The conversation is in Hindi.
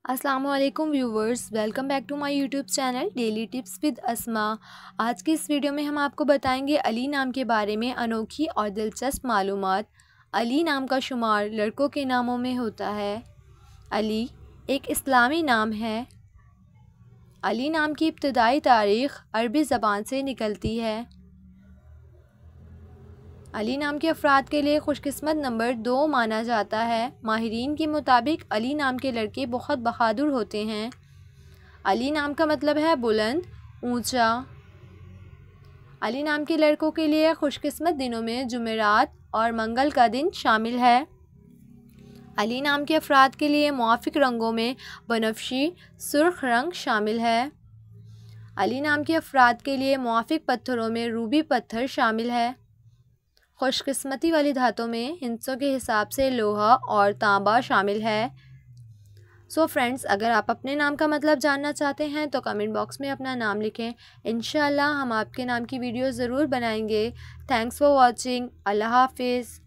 अस्सलामुअलैकुम viewers, welcome back to my YouTube channel daily tips with Asma. आज की इस वीडियो में हम आपको बताएंगे अली नाम के बारे में अनोखी और दिलचस्प मालूमात। अली नाम का शुमार लड़कों के नामों में होता है। अली एक इस्लामी नाम है। अली नाम की इब्तदाई तारीख़ अरबी ज़बान से निकलती है। अली नाम के अफराद के लिए खुशकिस्मत नंबर 2 माना जाता है। माहिरीन के मुताबिक अली नाम के लड़के बहुत बहादुर होते हैं। अली नाम का मतलब है बुलंद, ऊंचा। अली नाम के लड़कों के लिए खुशकिस्मत दिनों में जुमेरात और मंगल का दिन शामिल है। अली नाम के अफराद के लिए मुआफ़िक रंगों में बनफशी, सुर्ख रंग शामिल है। अली नाम के अफराद के लिए मुआफ़िक पत्थरों में रूबी पत्थर शामिल है। खुशकिस्मती वाली धातों में हिस्सों के हिसाब से लोहा और तांबा शामिल है। सो फ्रेंड्स, अगर आप अपने नाम का मतलब जानना चाहते हैं तो कमेंट बॉक्स में अपना नाम लिखें। इंशाल्लाह हम आपके नाम की वीडियो ज़रूर बनाएंगे। Thanks for watching. अल्लाह हाफिज़।